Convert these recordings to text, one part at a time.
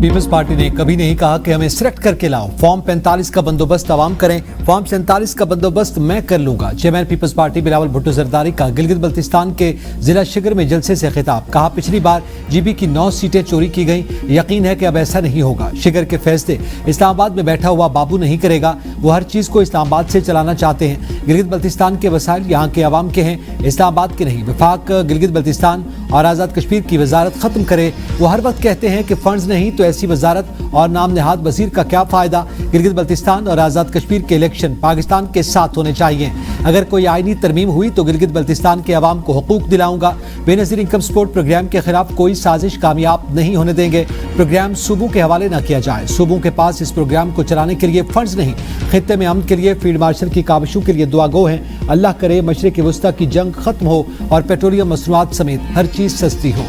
Peoples party ने कभी नहीं कहा कि हमें सिलेक्ट करके लाओ, फॉर्म 45 का बंदोबस्त आवाम करें, फॉर्म 47 का बंदोबस्त मैं कर लूंगा। चेयरमैन पीपल्स पार्टी बिलावल भुट्टो जरदारी का गिलगित बल्तिस्तान के जिला शिगर में जलसे से खिताब। कहा पिछली बार जीबी की 9 सीटें चोरी की गई, यकीन है कि अब ऐसा नहीं होगा। शिगर के फैसले इस्लामाबाद में बैठा हुआ बाबू नहीं करेगा, वो हर चीज को इस्लामाबाद से चलाना चाहते हैं। गिलगित बल्तिस्तान के वसाइल यहाँ के अवाम के हैं, इस्लामाबाद के नहीं। वफाक गिलगित बल्तिस्तान और आज़ाद कश्मीर की वजारत खत्म करे। वो हर वक्त कहते हैं कि फंड्स नहीं तो ऐसी वजारत और नाम नहाद वजीर का क्या फायदा। गिलगित बल्तिस्तान और आज़ाद कश्मीर के इलेक्शन पाकिस्तान के साथ होने चाहिए। अगर कोई आईनी तरमीम हुई तो गिलगित बल्तिस्तान के अवाम को हुकूक दिलाऊंगा। बेनज़ीर इनकम सपोर्ट प्रोग्राम के खिलाफ कोई साजिश कामयाब नहीं होने देंगे। प्रोग्राम सूबों के हवाले न किया जाए। सूबों के पास इस प्रोग्राम को चलाने के लिए फंड्स नहीं। खित्ते में अमन के लिए फील्ड मार्शल की काविशों के लिए दुआ गो हैं। अल्लाह करे मशरिक़ वस्ता की जंग खत्म हो और पेट्रोलियम मसनूआत समेत हर चीज सस्ती हो।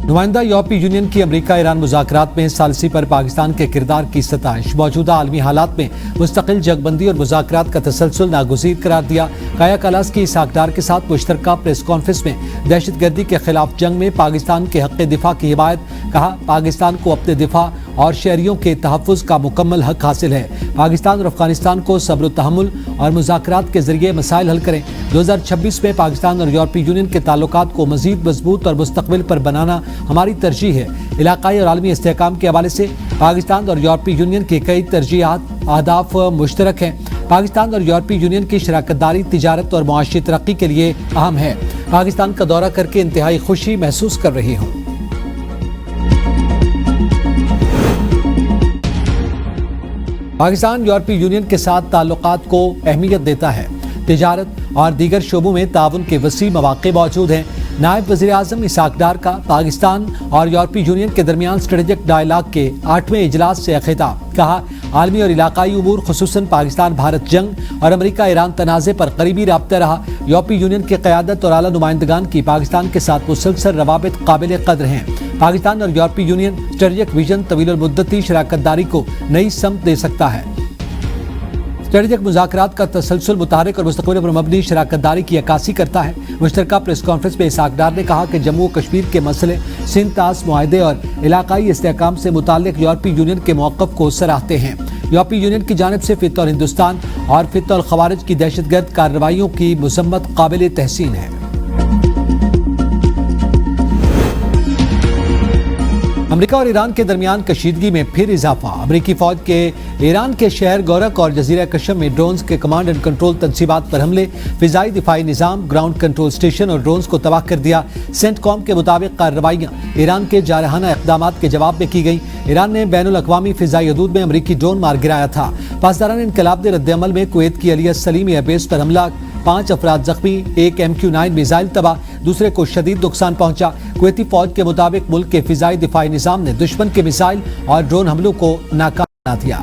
नुमाइंदा यूरोपीय यूनियन की अमेरिका ईरान मुज़ाकरात में सालसी पर पाकिस्तान के किरदार की सताइश। मौजूदा आलमी हालात में मुस्तकिल जगबंदी और मुज़ाकरात का तसलसल नागुज़ीर करार दिया। काया कलास की इसहाक़ के साथ मुश्तरका प्रेस कॉन्फ्रेंस में दहशतगर्दी के खिलाफ जंग में पाकिस्तान के हक़ दिफा की हिमायत। कहा पाकिस्तान को अपने दिफा और शहरियों के तहफ़्फ़ुज़ का मुकम्मल हक हासिल है। पाकिस्तान और अफगानिस्तान को सब्र व तहम्मुल और मुज़ाकरात के जरिए मसाइल हल करें। 2026 में पाकिस्तान और यूरोपीय यूनियन के ताल्लुकात को मज़ीद मजबूत और मुस्तक़बिल पर बनाना हमारी तरजीह है। इलाक़ाई और आलमी इस्तेहकाम के हवाले से पाकिस्तान और यूरोपीय यूनियन के कई तरजीहात अहदाफ मुश्तरक हैं। पाकिस्तान और यूरोपीय यूनियन की शराकतदारी तिजारत और मुआशी तरक्की के लिए अहम है। पाकिस्तान का दौरा करके इंतहाई खुशी महसूस कर रही हूँ। पाकिस्तान यूरोपीय यूनियन के साथ ताल्लुकात को अहमियत देता है। तिजारत और दीगर शोबों में ताउन के वसी मौक़े मौजूद हैं। नायब वज़ीर आज़म इसहाक़ डार का पाकिस्तान और यूरोपीय यूनियन के दरमियान स्ट्रेटेजिक डायलॉग के 8वें इजलास से खिताब। कहा आलमी और इलाकाई उमूर खुसूसन पाकिस्तान भारत जंग और अमेरिका ईरान तनाज़े पर करीबी राब्ता रहा। यूरोपीय यूनियन की क़यादत और आला नुमाइंदगान की पाकिस्तान के साथ मुसलसल रवाबित काबिल कदर हैं। पाकिस्तान और यूरोपीय यूनियन स्ट्रेटेजिक विजन तवील मुद्दती शराकतदारी को नई समत दे सकता है। स्ट्रेटेजिक मुज़ाकरात का तसलसल मुतारिक और मुस्तक़बिल पर मबनी शराकतदारी की अक्कासी करता है। मुश्तरका प्रेस कॉन्फ्रेंस में इसहाक़ डार ने कहा कि जम्मू व कश्मीर के मसले सिंध तास मुआहदे और इलाकाई इस्तेहकाम से मुताल्लिक़ यूरोपीय यूनियन के मौक़िफ़ को सराहते हैं। यूरोपीय यूनियन की जानिब से फ़ित्त और हिंदुस्तान और फ़ित्त और ख़वारिज की दहशतगर्द कार्रवाइयों की मज़म्मत काबिल तहसीन है। अमेरिका और ईरान के दरमियान कशीदगी में फिर इजाफा। अमेरिकी फौज के ईरान के शहर गोरक और जजीरा कशम में ड्रोन्स के कमांड एंड कंट्रोल तनसीबात पर हमले, फिजाई दिफाई निज़ाम, ग्राउंड कंट्रोल स्टेशन और ड्रोन्स को तबाह कर दिया। सेंटकॉम के मुताबिक कार्रवाइयाँ ईरान के जारहाना इक़दामात के जवाब में की गई। ईरान ने बैनुल अक़वामी फिजाई हदूद में अमेरिकी ड्रोन मार गिराया था। पासदारान इनकलाब के रद्द-ए-अमल में कुवैत की अलिया सलीम एयरबेस पर हमला, 5 अफराद जख्मी, एक MQ-9 मिसाइल तबाह, दूसरे को शदीद नुकसान पहुंचा। कुवैती फौज के मुताबिक मुल्क के फिजाई दिफाई निज़ाम ने दुश्मन के मिसाइल और ड्रोन हमलों को नाकाम बना दिया।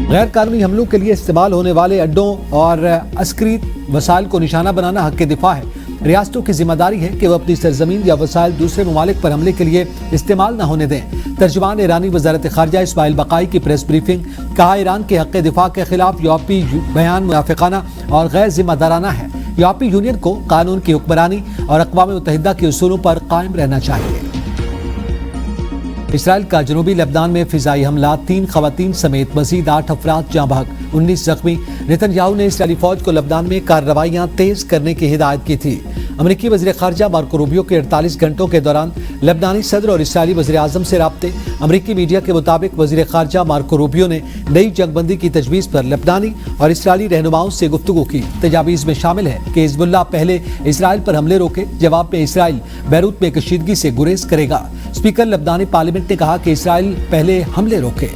गैर कानूनी हमलों के लिए इस्तेमाल होने वाले अड्डों और अस्करी वसाइल को निशाना बनाना हक़ दिफा है। रियासतों की जिम्मेदारी है कि वह अपनी सरजमीन या वसाइल दूसरे ममालिक पर हमले के लिए इस्तेमाल न होने दें। तर्जुमान ईरानी वज़ारत ख़ारिजा इस्माइल बक़ाई की प्रेस ब्रीफिंग। कहा ईरान के हक़ दिफा के खिलाफ यूरोपीय बयान मुनाफिकाना और गैर जिम्मेदाराना है। यूरोपीय यूनियन को कानून की हुक्मरानी और अक़वाम मुत्तहिदा के उसूलों पर कायम रहना चाहिए। इसराइल का जनूबी लेबनान में फिजाई हमला, 3 ख़वातीन समेत मज़ीद 8 अफराद जाँ बहक, 19 जख्मी। नेतन्याहू ने इसराइली फौज को लेबनान में कार्रवाइयाँ तेज करने की हिदायत की थी। अमेरिकी वज़ीर ख़ारिजा मार्को रूबियो के 48 घंटों के दौरान लेबनानी सदर और इसराइली वज़ीर आज़म से राब्ते। अमेरिकी मीडिया के मुताबिक वज़ीर ख़ारिजा मार्को रूबियो ने नई जंगबंदी की तजवीज़ पर लेबनानी और इसराइली रहनुमाओं से गुफ्तगू की। तजावीज़ में शामिल है कि हिज़्बुल्लाह पहले इसराइल पर हमले रोके, जवाब में इसराइल बैरूत में कशीदगी से गुरेज करेगा। स्पीकर लेबनानी पार्लियामेंट ने कहा कि इसराइल पहले हमले रोके।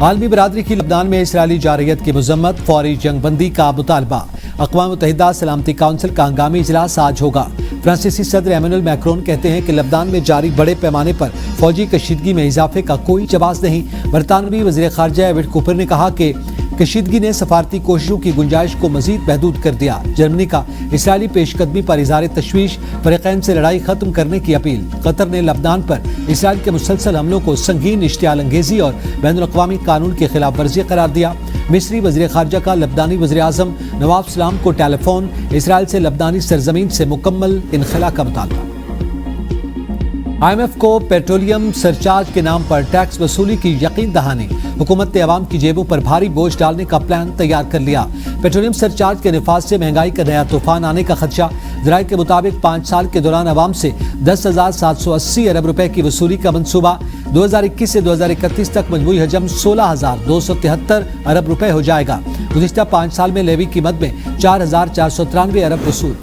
आलमी बरादरी की लेबनान में इसराइली जारहियत की मजम्मत, फौरी जंगबंदी का मुतालबा। अक़वाम मुत्तहिदा सलामती काउंसिल का हंगामी इजलास आज होगा। फ्रांसीसी सदर एमेनुअल मैक्रोन कहते हैं कि लेबनान में जारी बड़े पैमाने पर फौजी कशीदगी में इजाफे का कोई जवाब नहीं। बरतानवी वज़ीर ख़ारिजा एविड कूपर ने कहा कि کشیدگی نے سفارتی کوششوں کی گنجائش کو مزید محدود کر دیا۔ جرمنی کا اسرائیلی پیش قدمی پر اظہار تشویش، فریقین سے لڑائی ختم کرنے کی اپیل۔ قطر نے لبنان پر اسرائیل کے مسلسل حملوں کو سنگین اشتعال انگیزی اور بین الاقوامی قانون کی خلاف ورزی قرار دیا۔ مصری وزیر خارجہ کا لبنانی وزیر اعظم نواب سلام کو ٹیلی فون، اسرائیل سے لبنانی سرزمین سے مکمل انخلا کا مطالبہ۔ IMF کو پیٹرولیم سرچارج کے نام پر ٹیکس وصولی کی یقین دہانی، حکومت نے عوام کی جیبوں پر بھاری بوجھ ڈالنے کا پلان تیار کر لیا۔ پیٹرولیم سرچارج کے نفاذ سے مہنگائی کا نیا طوفان آنے کا خدشہ۔ ذرائع کے مطابق 5 سال کے دوران عوام سے 10,780 ارب روپے کی وصولی کا منصوبہ۔ 2021 سے 2031 تک مجموعی حجم 16,273 ارب روپے ہو جائے گا۔ گزشتہ 5 سال میں لیوی کی مد میں 4,493 ارب وصول۔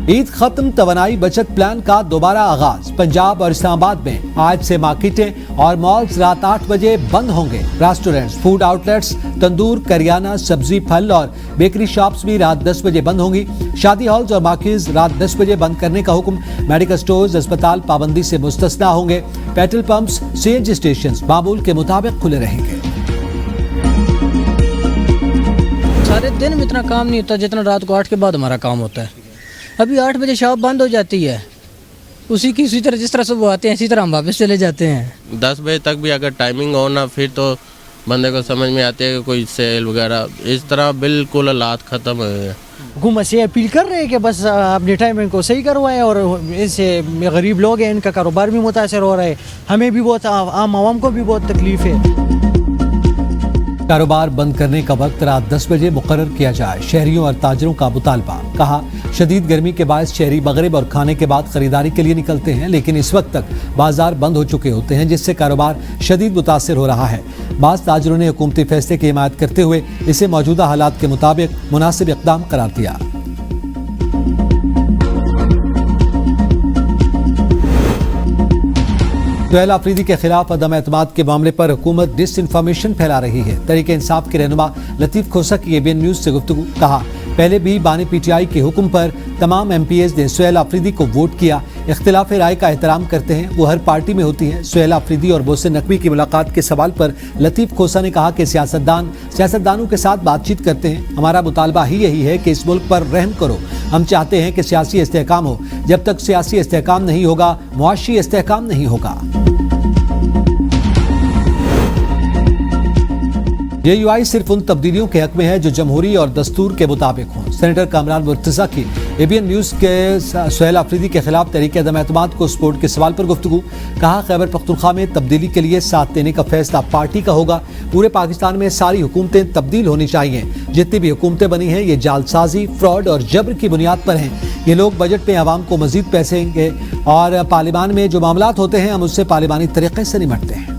عید ختم، توانائی بچت پلان کا دوبارہ آغاز۔ پنجاب اور اسلام آباد میں آج سے مارکیٹیں اور مالز رات 8 بجے بند ہوں گے۔ ریسٹورنٹس، فوڈ آؤٹ لیٹس، تندور، کریانہ، سبزی، پھل اور بیکری شاپس بھی رات 10 بجے بند ہوں گی۔ شادی ہالز اور مارکیز رات 10 بجے بند کرنے کا حکم۔ میڈیکل سٹورز، اسپتال پابندی سے مستثنیٰ ہوں گے۔ پیٹرول پمپس، CNG اسٹیشنز معمول کے مطابق کھلے رہیں گے۔ سارے دن میں اتنا کام نہیں ہوتا جتنا رات کو 8 کے بعد ہمارا کام ہوتا ہے۔ ابھی 8 بجے شاپ بند ہو جاتی ہے، اسی طرح جس طرح سے وہ آتے ہیں اسی طرح ہم واپس چلے جاتے ہیں۔ 10 بجے تک بھی اگر ٹائمنگ ہو نا، پھر تو بندے کو سمجھ میں آتی ہے کہ کوئی سیل وغیرہ، اس طرح بالکل حالات ختم ہوئے ہیں۔ حکومت سے اپیل کر رہے ہیں کہ بس اپنے ٹائمنگ کو صحیح کروائیں، اور اس سے غریب لوگ ہیں ان کا کاروبار بھی متاثر ہو رہا ہے، ہمیں بھی بہت، عام عوام کو بھی بہت تکلیف ہے۔ کاروبار بند کرنے کا وقت رات 10 بجے مقرر کیا جائے، شہریوں اور تاجروں کا مطالبہ۔ کہا شدید گرمی کے باعث شہری مغرب اور کھانے کے بعد خریداری کے لیے نکلتے ہیں، لیکن اس وقت تک بازار بند ہو چکے ہوتے ہیں، جس سے کاروبار شدید متاثر ہو رہا ہے۔ بعض تاجروں نے حکومتی فیصلے کی حمایت کرتے ہوئے اسے موجودہ حالات کے مطابق مناسب اقدام قرار دیا۔ سہیل آفریدی کے خلاف عدم اعتماد کے معاملے پر حکومت ڈس انفارمیشن پھیلا رہی ہے۔ تحریک انصاف کے رہنما لطیف کھوسہ کی ABN نیوز سے گفتگو۔ کہا پہلے بھی بانی PTI کے حکم پر تمام MPs نے سہیل آفریدی کو ووٹ کیا، اختلاف رائے کا احترام کرتے ہیں، وہ ہر پارٹی میں ہوتی ہیں۔ سہیل آفریدی اور محسن نقوی کی ملاقات کے سوال پر لطیف کھوسہ نے کہا کہ سیاستدانوں کے ساتھ بات چیت کرتے ہیں، ہمارا مطالبہ ہی یہی ہے کہ اس ملک پر رحم کرو، ہم چاہتے ہیں کہ سیاسی استحکام ہو، جب تک سیاسی استحکام نہیں ہوگا معاشی استحکام نہیں ہوگا۔ JUI صرف ان تبدیلیوں کے حق میں ہے جو جمہوری اور دستور کے مطابق ہوں۔ سینیٹر کامران مرتضیٰ کی ABN نیوز کے سہیل آفریدی کے خلاف تحریک عدم اعتماد کو سپورٹ کے سوال پر گفتگو۔ کہا خیبر پختونخوا میں تبدیلی کے لیے ساتھ دینے کا فیصلہ پارٹی کا ہوگا، پورے پاکستان میں ساری حکومتیں تبدیل ہونی چاہیے، جتنی بھی حکومتیں بنی ہیں یہ جعلسازی، فراڈ اور جبر کی بنیاد پر ہیں۔ یہ لوگ بجٹ میں عوام کو مزید پیسے دیں گے اور پارلیمان میں جو معاملات ہوتے ہیں ہم اس سے پارلیمانی طریقے سے نمٹتے ہیں۔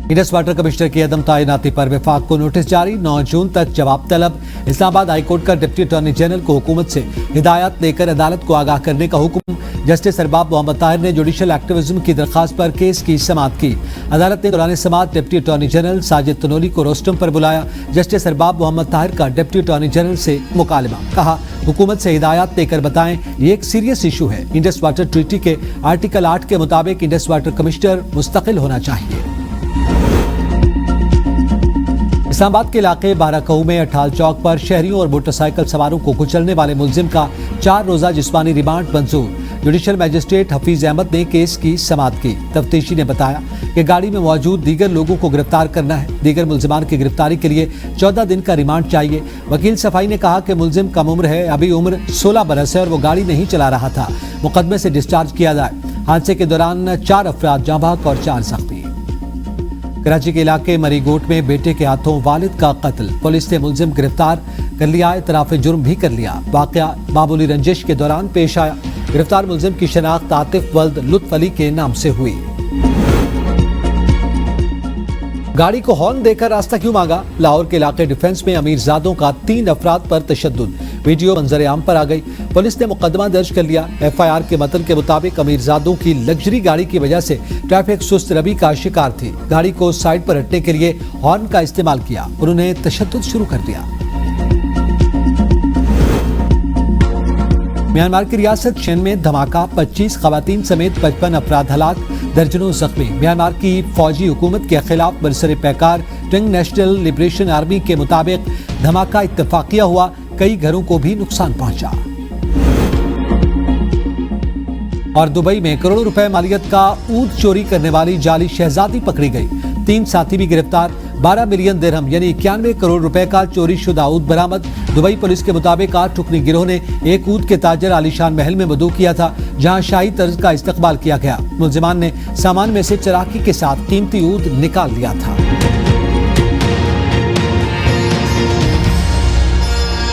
انڈس واٹر کمشنر کی عدم تعیناتی پر وفاق کو نوٹس جاری، 9 جون تک جواب طلب۔ اسلام آباد ہائی کورٹ کا ڈپٹی اٹارنی جنرل کو حکومت سے ہدایات دے کر عدالت کو آگاہ کرنے کا حکم۔ جسٹس ارباب محمد طاہر نے جوڈیشل ایکٹیویزم کی درخواست پر کیس کی سماعت کی۔ عدالت نے دوران سماعت deputy attorney general Sajid Tanoli کو روسٹم پر بلایا۔ جسٹس ارباب محمد طاہر کا ڈپٹی اٹارنی جنرل سے مکالمہ۔ کہا حکومت سے ہدایات دے کر بتائیں، یہ ایک سیریس ایشو ہے۔ انڈس واٹر ٹریٹی کے آرٹیکل 8 کے مطابق انڈس واٹر کمشنر مستقل ہونا چاہیے۔ اسلام آباد کے علاقے بارہ کہو میں اٹھال چوک پر شہریوں اور موٹر سائیکل سواروں کو کچلنے والے ملزم کا 4 روزہ جسمانی ریمانڈ منظور۔ جوڈیشل میجسٹریٹ حفیظ احمد نے کیس کی سماعت کی۔ تفتیشی نے بتایا کہ گاڑی میں موجود دیگر لوگوں کو گرفتار کرنا ہے۔ دیگر ملزمان کی گرفتاری کے لیے 14 دن کا ریمانڈ چاہیے۔ وکیل صفائی نے کہا کہ ملزم کم عمر ہے، ابھی عمر 16 برس ہے اور وہ گاڑی نہیں چلا رہا تھا، مقدمے سے ڈسچارج کیا جائے۔ حادثے کے دوران 4 افراد جاں بحق اور 4 زخمی۔ کراچی کے علاقے مری گوٹ میں بیٹے کے ہاتھوں والد کا قتل، پولیس نے ملزم گرفتار کر لیا، اعتراف جرم بھی کر لیا۔ واقعہ معمولی رنجش کے دوران پیش آیا۔ گرفتار ملزم کی شناخت عاطف ولد لطف علی کے نام سے ہوئی۔ گاڑی کو ہارن دے کر راستہ کیوں مانگا؟ لاہور کے علاقے ڈیفنس میں امیر زادوں کا 3 افراد پر تشدد، ویڈیو منظر عام پر آ گئی۔ پولیس نے مقدمہ درج کر لیا۔ FIR کے متن کے مطابق امیر زادوں کی لگژری گاڑی کی وجہ سے ٹریفک سست روی کا شکار تھی۔ گاڑی کو سائڈ پر ہٹنے کے لیے ہارن کا استعمال کیا، انہوں نے تشدد شروع کر دیا۔ میانمار کی ریاست شین میں دھماکہ، 25 خواتین سمیت 55 افراد ہلاک، दर्जनों जख्मी। म्यांमार की फौजी हुकूमत के खिलाफ बरसर पैकार टिंग नेशनल लिबरेशन आर्मी के मुताबिक धमाका इत्तफाकिया हुआ, कई घरों को भी नुकसान पहुंचा। और दुबई में करोड़ों रुपए मालियत का ऊंट चोरी करने वाली जाली शहजादी पकड़ी गई, 3 साथी भी गिरफ्तार। 12 मिलियन दिरहम यानी 91 करोड़ रुपए का चोरी शुदा ऊंट बरामद। दुबई पुलिस के मुताबिक 8 टुकनी गिरोह ने एक ऊंट के ताजर आलीशान महल में मदऊ किया था, जहां शाही तर्ज का इस्तकबाल किया गया। मुलजिमान ने सामान में से चलाकी के साथ कीमती ऊंट निकाल लिया था।